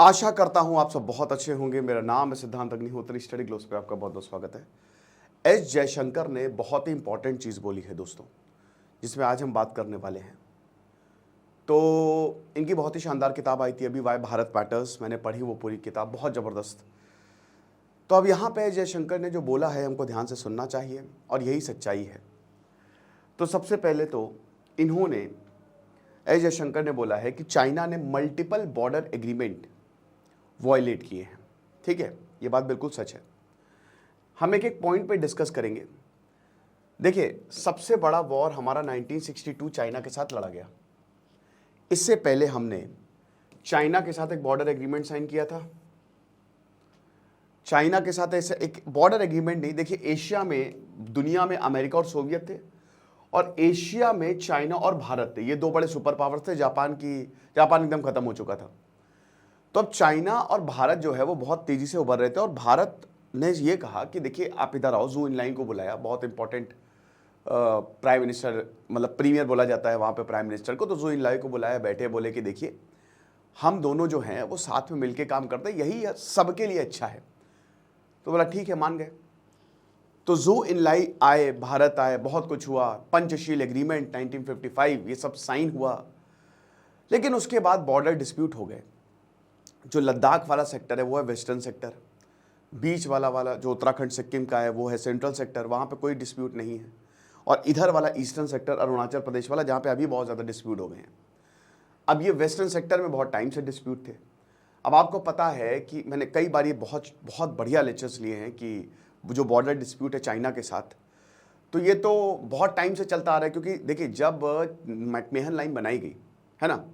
आशा करता हूं आप सब बहुत अच्छे होंगे। मेरा नाम है सिद्धांत अग्निहोत्री। स्टडी ग्लोस पे आपका बहुत बहुत स्वागत है। एस जयशंकर ने बहुत ही इंपॉर्टेंट चीज़ बोली है दोस्तों, जिसमें आज हम बात करने वाले हैं। तो इनकी बहुत ही शानदार किताब आई थी अभी, वाई भारत मैटर्स। मैंने पढ़ी वो पूरी किताब, बहुत ज़बरदस्त। तो अब यहाँ पे जयशंकर ने जो बोला है हमको ध्यान से सुनना चाहिए और यही सच्चाई है। तो सबसे पहले तो इन्होंने, एस जयशंकर ने बोला है कि चाइना ने मल्टीपल बॉर्डर एग्रीमेंट वॉयलेट किए हैं। ठीक है, ये बात बिल्कुल सच है। हम एक एक पॉइंट पे डिस्कस करेंगे। देखिए, सबसे बड़ा वॉर हमारा 1962 चाइना के साथ लड़ा गया। इससे पहले हमने चाइना के साथ एक बॉर्डर एग्रीमेंट साइन किया था। चाइना के साथ ऐसे एक बॉर्डर एग्रीमेंट नहीं, देखिए एशिया में, दुनिया में अमेरिका और सोवियत थे और एशिया में चाइना और भारत थे। ये दो बड़े सुपर पावर्स थे। जापान एकदम खत्म हो चुका था। तो अब चाइना और भारत जो है वो बहुत तेजी से उभर रहे थे और भारत ने ये कहा कि देखिए आप इधर आओ। जू इनलाइन को बुलाया, बहुत इंपॉर्टेंट प्राइम मिनिस्टर, मतलब प्रीमियर बोला जाता है वहाँ पे प्राइम मिनिस्टर को। तो जू इनलाइन को बुलाया, बैठे, बोले कि देखिए हम दोनों जो हैं वो साथ में मिलके काम करते हैं, यही सबके लिए अच्छा है। तो बोला ठीक है, मान गए। तो जू इनलाइन आए, भारत आए, बहुत कुछ हुआ। पंचशील एग्रीमेंट 1955 ये सब साइन हुआ। लेकिन उसके बाद बॉर्डर डिस्प्यूट हो गए। जो लद्दाख वाला सेक्टर है वो है वेस्टर्न सेक्टर, बीच वाला जो उत्तराखंड सिक्किम का है वो है सेंट्रल सेक्टर, वहाँ पे कोई डिस्प्यूट नहीं है। और इधर वाला ईस्टर्न सेक्टर अरुणाचल प्रदेश वाला, जहाँ पे अभी बहुत ज़्यादा डिस्प्यूट हो गए हैं। अब ये वेस्टर्न सेक्टर में बहुत टाइम से डिस्प्यूट थे। अब आपको पता है कि मैंने कई बार ये बहुत बढ़िया लेक्चर्स लिए हैं कि जो बॉर्डर डिस्प्यूट है चाइना के साथ, तो ये तो बहुत टाइम से चलता आ रहा है। क्योंकि देखिए जब मैकमेहन लाइन बनाई गई है ना,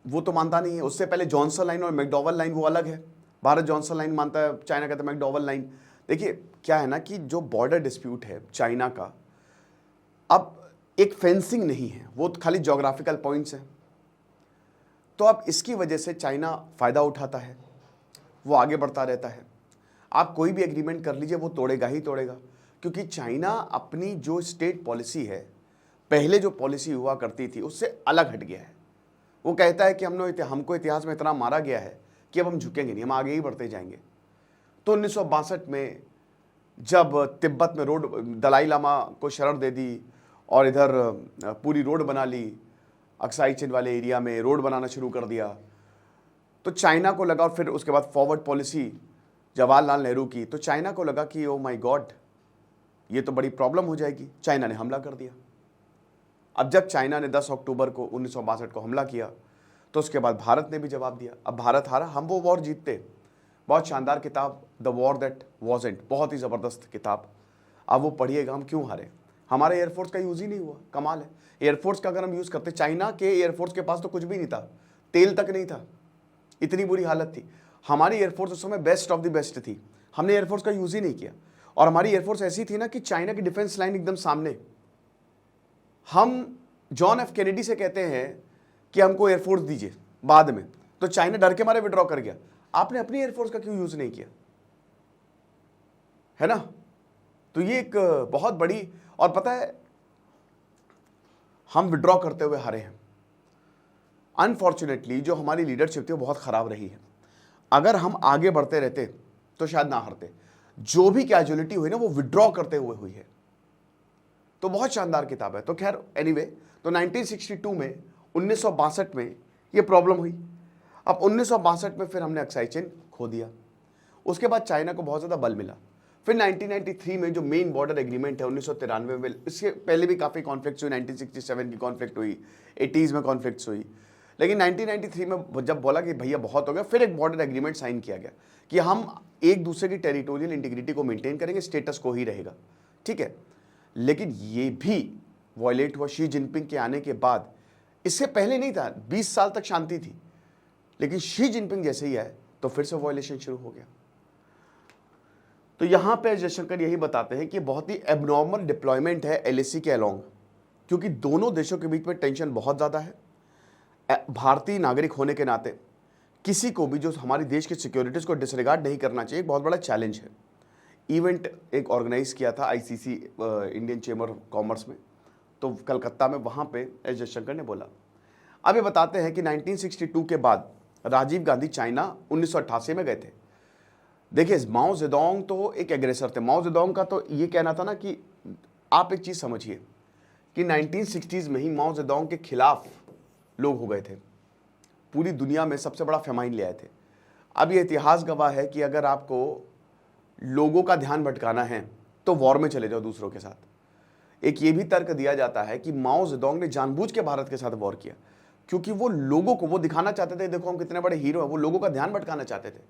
वो तो मानता नहीं है। उससे पहले जॉनसन लाइन और मैकडॉवल लाइन वो अलग है। भारत जॉनसन लाइन मानता है, चाइना कहता है मैकडॉवल लाइन। देखिए क्या है ना कि जो बॉर्डर डिस्प्यूट है चाइना का, अब एक फेंसिंग नहीं है, वो खाली ज्योग्राफिकल पॉइंट्स हैं। तो अब इसकी वजह से चाइना फ़ायदा उठाता है, वो आगे बढ़ता रहता है। आप कोई भी एग्रीमेंट कर लीजिए, वो तोड़ेगा ही तोड़ेगा। क्योंकि चाइना अपनी जो स्टेट पॉलिसी है, पहले जो पॉलिसी हुआ करती थी उससे अलग हट गया है। वो कहता है कि हमको इतिहास में इतना मारा गया है कि अब हम झुकेंगे नहीं, हम आगे ही बढ़ते जाएंगे। तो 1962 में जब तिब्बत में रोड, दलाई लामा को शरण दे दी और इधर पूरी रोड बना ली, अक्साई चिन वाले एरिया में रोड बनाना शुरू कर दिया, तो चाइना को लगा। और फिर उसके बाद फॉरवर्ड पॉलिसी जवाहरलाल नेहरू की, तो चाइना को लगा कि ओ माय गॉड, ये तो बड़ी प्रॉब्लम हो जाएगी। चाइना ने हमला कर दिया। अब जब चाइना ने 10 अक्टूबर को 1962 को हमला किया, तो उसके बाद भारत ने भी जवाब दिया। अब भारत हारा, हम वो वॉर जीतते। बहुत शानदार किताब द वॉर दैट वॉज़न्ट, बहुत ही ज़बरदस्त किताब। अब वो पढ़िएगा हम क्यों हारे। हमारे एयरफोर्स का यूज़ ही नहीं हुआ, कमाल है। एयरफोर्स का अगर हम यूज़ करते, चाइना के एयरफोर्स के पास तो कुछ भी नहीं था, तेल तक नहीं था, इतनी बुरी हालत थी। हमारी एयरफोर्स उस समय बेस्ट ऑफ द बेस्ट थी, हमने एयरफोर्स का यूज़ ही नहीं किया। और हमारी एयरफोर्स ऐसी थी ना कि चाइना की डिफेंस लाइन एकदम सामने। हम जॉन एफ कैनेडी से कहते हैं कि हमको एयरफोर्स दीजिए बाद में, तो चाइना डर के मारे विड्रॉ कर गया। आपने अपनी एयरफोर्स का क्यों यूज नहीं किया, है ना। तो ये एक बहुत बड़ी, और पता है हम विड्रॉ करते हुए हारे हैं। अनफॉर्चुनेटली जो हमारी लीडरशिप थी वो बहुत खराब रही है। अगर हम आगे बढ़ते रहते तो शायद ना हारते। जो भी कैजुअलिटी हुई ना वो विड्रॉ करते हुए हुई है। तो बहुत शानदार किताब है। तो खैर एनीवे, तो 1962 में, 1962 में ये प्रॉब्लम हुई। अब 1962 में फिर हमने अक्साई चिन खो दिया। उसके बाद चाइना को बहुत ज़्यादा बल मिला। फिर 1993 में जो मेन बॉर्डर एग्रीमेंट है 1993 में, इसके पहले भी काफ़ी कॉन्फ्लिक्ट्स हुई। 1967 की कॉन्फ्लिक्ट हुई, 80s में कॉन्फ्लिक्ट्स हुई। लेकिन 1993 में जब बोला कि भैया बहुत हो गया, फिर एक बॉर्डर एग्रीमेंट साइन किया गया कि हम एक दूसरे की टेरिटोरियल इंटीग्रिटी को मेंटेन करेंगे, स्टेटस को ही रहेगा, ठीक है। लेकिन ये भी वॉयलेट हुआ शी जिनपिंग के आने के बाद। इससे पहले नहीं था, 20 साल तक शांति थी, लेकिन शी जिनपिंग जैसे ही आए तो फिर से वॉयलेशन शुरू हो गया। तो यहां पे जयशंकर यही बताते हैं कि बहुत ही एबनॉर्मल डिप्लॉयमेंट है एलएसी के अलोंग, क्योंकि दोनों देशों के बीच में टेंशन बहुत ज़्यादा है। भारतीय नागरिक होने के नाते किसी को भी जो हमारे देश की सिक्योरिटीज़ को डिसरिगार्ड नहीं करना चाहिए, बहुत बड़ा चैलेंज है। इवेंट एक ऑर्गेनाइज किया था ICC, Indian chamber of commerce में, तो कलकत्ता में, वहाँ पे एस जयशंकर ने बोला। अब ये बताते हैं कि 1962 के बाद राजीव गांधी चाइना 1988 में गए थे। देखिए माओ जेडोंग तो एक एग्रेसर थे। माओ जेडोंग का तो ये कहना था ना कि आप एक चीज़ समझिए कि 1960s में ही माओ जेडोंग के खिलाफ लोग हो गए थे, पूरी दुनिया में सबसे बड़ा फेमाइन ले आए थे। अब ये इतिहास गवाह है कि अगर आपको लोगों का ध्यान भटकाना है तो वॉर में चले जाओ दूसरों के साथ। एक ये भी तर्क दिया जाता है कि माओ जेडोंग ने जानबूझ के भारत के साथ वॉर किया, क्योंकि वो लोगों को वो दिखाना चाहते थे, देखो हम कितने बड़े हीरो हैं, वो लोगों का ध्यान भटकाना चाहते थे।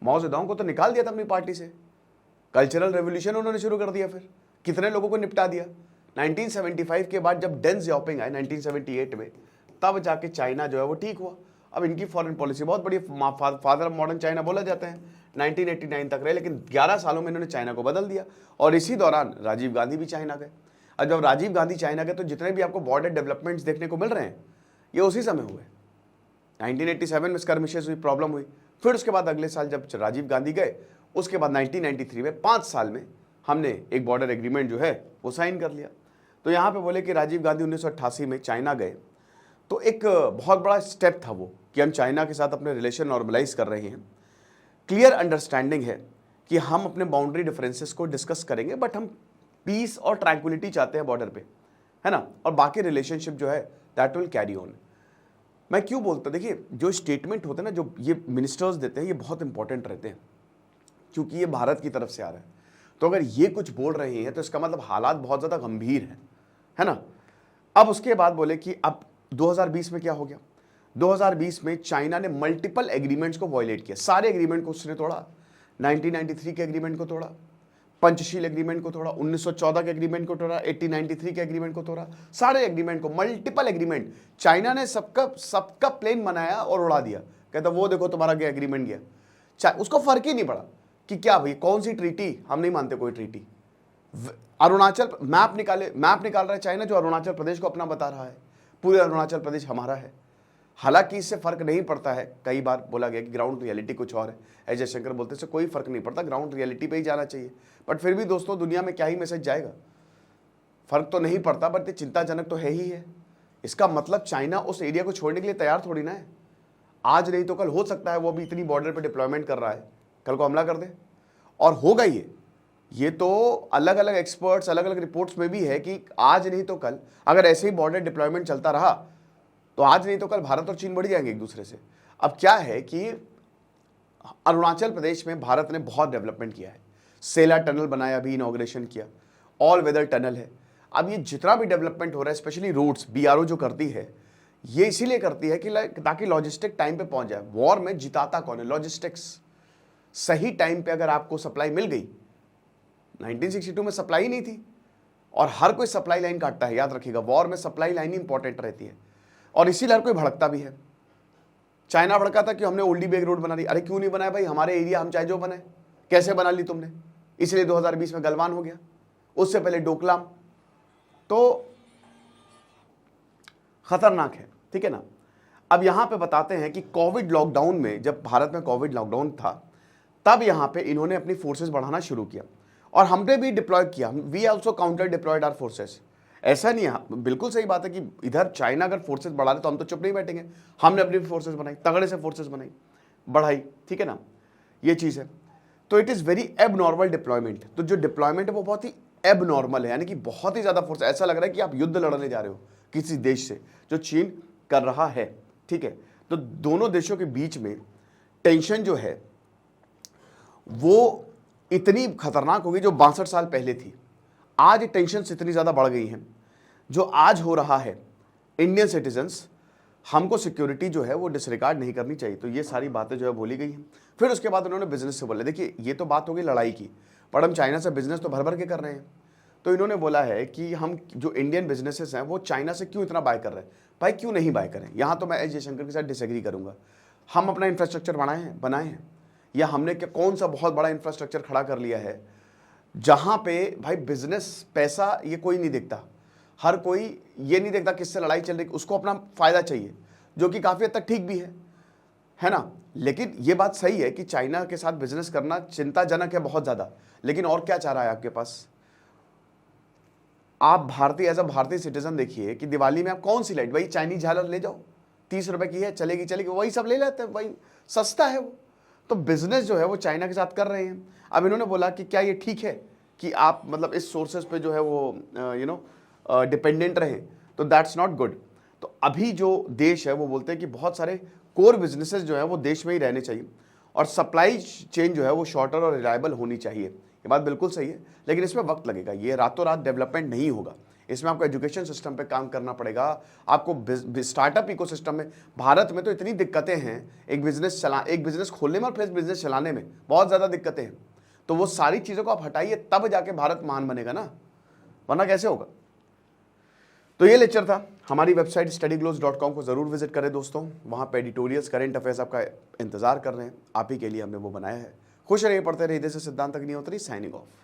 माओ जेडोंग को तो निकाल दिया था अपनी पार्टी से, कल्चरल रेवोल्यूशन उन्होंने शुरू कर दिया, फिर कितने लोगों को निपटा दिया। 1975 के बाद जब डेंग जियाओपिंग आए 1978 में, तब जाके चाइना जो है वो ठीक हुआ। अब इनकी फॉरेन पॉलिसी बहुत बड़ी, फादर ऑफ मॉडर्न चाइना बोला जाता है। 1989 तक रहे, लेकिन 11 सालों में इन्होंने चाइना को बदल दिया। और इसी दौरान राजीव गांधी भी चाइना गए। और जब राजीव गांधी चाइना गए तो जितने भी आपको बॉर्डर डेवलपमेंट्स देखने को मिल रहे हैं ये उसी समय हुए। 1987 में स्कर्मिशेस हुई, प्रॉब्लम हुई। फिर उसके बाद अगले साल जब राजीव गांधी गए, उसके बाद 1993 में 5 साल में हमने एक बॉर्डर एग्रीमेंट जो है वो साइन कर लिया। तो यहाँ पे बोले कि राजीव गांधी 1988 में चाइना गए तो एक बहुत बड़ा स्टेप था वो, कि हम चाइना के साथ अपने रिलेशन नॉर्मलाइज कर रहे हैं। क्लियर अंडरस्टैंडिंग है कि हम अपने बाउंड्री डिफरेंसेस को डिस्कस करेंगे, बट हम पीस और ट्रैंक्विलिटी चाहते हैं बॉर्डर पे, है ना, और बाकी रिलेशनशिप जो है दैट विल कैरी ऑन। मैं क्यों बोलता, देखिए जो स्टेटमेंट होते हैं ना जो ये मिनिस्टर्स देते हैं ये बहुत इंपॉर्टेंट रहते हैं, क्योंकि ये भारत की तरफ से आ रहा है। तो अगर ये कुछ बोल रहे हैं तो इसका मतलब हालात बहुत ज़्यादा गंभीर है ना। अब उसके बाद बोले कि अब 2020 में क्या हो गया, 2020 में चाइना ने मल्टीपल एग्रीमेंट्स को वायलेट किया। सारे एग्रीमेंट को उसने तोड़ा। 1993 के एग्रीमेंट को तोड़ा, पंचशील एग्रीमेंट को तोड़ा, 1914 के एग्रीमेंट को तोड़ा, 1893 के एग्रीमेंट को तोड़ा। सारे एग्रीमेंट को, मल्टीपल एग्रीमेंट, चाइना ने सबका प्लेन बनाया और उड़ा दिया। कहता वो देखो तुम्हारा क्या एग्रीमेंट गया। उसको फर्क ही नहीं पड़ा कि क्या भाई कौन सी ट्रीटी, हम नहीं मानते कोई ट्रीटी। अरुणाचल मैप निकाल रहा है चाइना, जो अरुणाचल प्रदेश को अपना बता रहा है, पूरे अरुणाचल प्रदेश हमारा है। हालांकि इससे फर्क नहीं पड़ता है, कई बार बोला गया कि ग्राउंड रियलिटी कुछ और है। अजय शंकर बोलते से कोई फर्क नहीं पड़ता, ग्राउंड रियलिटी पे ही जाना चाहिए। बट फिर भी दोस्तों दुनिया में क्या ही मैसेज जाएगा, फर्क तो नहीं पड़ता, बट ये चिंताजनक तो है ही है। इसका मतलब चाइना उस एरिया को छोड़ने के लिए तैयार थोड़ी ना है। आज नहीं तो कल हो सकता है वो भी इतनी बॉर्डर पे डिप्लॉयमेंट कर रहा है, कल को हमला कर दे। और होगा ये तो अलग अलग एक्सपर्ट्स, अलग अलग रिपोर्ट्स में भी है कि आज नहीं तो कल अगर ऐसे ही बॉर्डर डिप्लॉयमेंट चलता रहा तो आज नहीं तो कल भारत और चीन बढ़ जाएंगे एक दूसरे से। अब क्या है कि अरुणाचल प्रदेश में भारत ने बहुत डेवलपमेंट किया है। सेला टनल बनाया, अभी इनॉग्रेशन किया, ऑल वेदर टनल है। अब ये जितना भी डेवलपमेंट हो रहा है, स्पेशली रोड्स, बीआरओ जो करती है ये इसीलिए करती है कि ताकि लॉजिस्टिक टाइम पे पहुंच जाए। वॉर में जिताता कौन है? लॉजिस्टिक्स। सही टाइम पे अगर आपको सप्लाई मिल गई, 1962 में सप्लाई नहीं थी और हर कोई सप्लाई लाइन काटता है, याद रखिएगा वॉर में सप्लाई लाइन ही इंपॉर्टेंट रहती है। और इसीलिए हर कोई भड़कता भी है। चाइना भड़का था कि हमने ओल्डी बेग रोड बना दी। अरे क्यों नहीं बनाया भाई, हमारे एरिया हम चाहे जो बनाए, कैसे बना ली तुमने? इसलिए 2020 में गलवान हो गया, उससे पहले डोकलाम। तो खतरनाक है, ठीक है ना। अब यहां पे बताते हैं कि कोविड लॉकडाउन में, जब भारत में कोविड लॉकडाउन था तब यहां पे इन्होंने अपनी फोर्सेस बढ़ाना शुरू किया और हमने भी डिप्लॉय किया। We also counter deployed our forces. ऐसा नहीं है, बिल्कुल सही बात है कि इधर चाइना अगर फोर्सेस बढ़ा रहे तो हम तो चुप नहीं बैठेंगे। हमने अपनी फोर्सेस बनाई, तगड़े से फोर्सेस बनाई, बढ़ाई, ठीक है ना, ये चीज़ है। तो इट इज़ वेरी एब नॉर्मल डिप्लॉयमेंट। तो जो डिप्लॉयमेंट है वो बहुत ही एब नॉर्मल है, यानी कि बहुत ही ज़्यादा फोर्स। ऐसा लग रहा है कि आप युद्ध लड़ने जा रहे हो किसी देश से, जो चीन कर रहा है, ठीक है। तो दोनों देशों के बीच में टेंशन जो है वो इतनी खतरनाक होगी जो 62 साल पहले थी। आज टेंशन इतनी ज़्यादा बढ़ गई हैं। जो आज हो रहा है, इंडियन सिटीजन्स, हमको सिक्योरिटी जो है वो डिसरिगार्ड नहीं करनी चाहिए। तो ये सारी बातें जो है बोली गई हैं। फिर उसके बाद उन्होंने बिजनेस से बोला, देखिए ये तो बात हो गई लड़ाई की, पर हम चाइना से बिजनेस तो भर भर के कर रहे हैं। तो इन्होंने बोला है कि हम जो इंडियन बिजनेसेस हैं वो चाइना से क्यों इतना बाय कर रहे हैं। भाई क्यों नहीं बाय करें? यहाँ तो मैं एस जयशंकर के साथ डिसएग्री करूँगा। हम अपना इंफ्रास्ट्रक्चर बनाए हैं या हमने क्या कौन सा बहुत बड़ा इंफ्रास्ट्रक्चर खड़ा कर लिया है जहाँ पे भाई बिजनेस, पैसा ये कोई नहीं देखता। हर कोई ये नहीं देखता किससे लड़ाई चल रही, उसको अपना फ़ायदा चाहिए, जो कि काफ़ी हद तक ठीक भी है ना। लेकिन ये बात सही है कि चाइना के साथ बिजनेस करना चिंताजनक है बहुत ज़्यादा। लेकिन और क्या चाह रहा है आपके पास? आप भारतीय, एज अ भारतीय सिटीजन देखिए कि दिवाली में आप कौन सी लाइट, भाई चाइनीज झालर ले जाओ, ₹30 की है, चलेगी चलेगी, वही सब ले लेते हैं, वही सस्ता है वो। तो बिजनेस जो है वो चाइना के साथ कर रहे हैं। अब इन्होंने बोला कि क्या ये ठीक है कि आप मतलब इस सोर्सेज पे जो है वो डिपेंडेंट रहें, तो दैट्स नॉट गुड। तो अभी जो देश है वो बोलते हैं कि बहुत सारे कोर बिजनेसेस जो है वो देश में ही रहने चाहिए और सप्लाई चेन जो है वो शॉर्टर और रिलायबल होनी चाहिए। ये बात बिल्कुल सही है, लेकिन इसमें वक्त लगेगा, ये रातों रात डेवलपमेंट नहीं होगा। इसमें आपको एजुकेशन सिस्टम पे काम करना पड़ेगा, आपको स्टार्टअप इकोसिस्टम में। भारत में तो इतनी दिक्कतें हैं, एक बिजनेस खोलने में और फिर बिजनेस चलाने में बहुत ज़्यादा दिक्कतें हैं। तो वो सारी चीज़ों को आप हटाइए, तब जाके भारत महान बनेगा ना, वरना कैसे होगा। तो ये लेक्चर था। हमारी वेबसाइट studyglowz.com को ज़रूर विजिट करें दोस्तों, वहाँ पे एडिटोरियल्स, करंट अफेयर्स आपका इंतजार कर रहे हैं, आप ही के लिए हमने वो बनाया है। खुश रहिए, पढ़ते रहिए। से सिद्धांत अग्निहोत्री, साइनिंग ऑफ।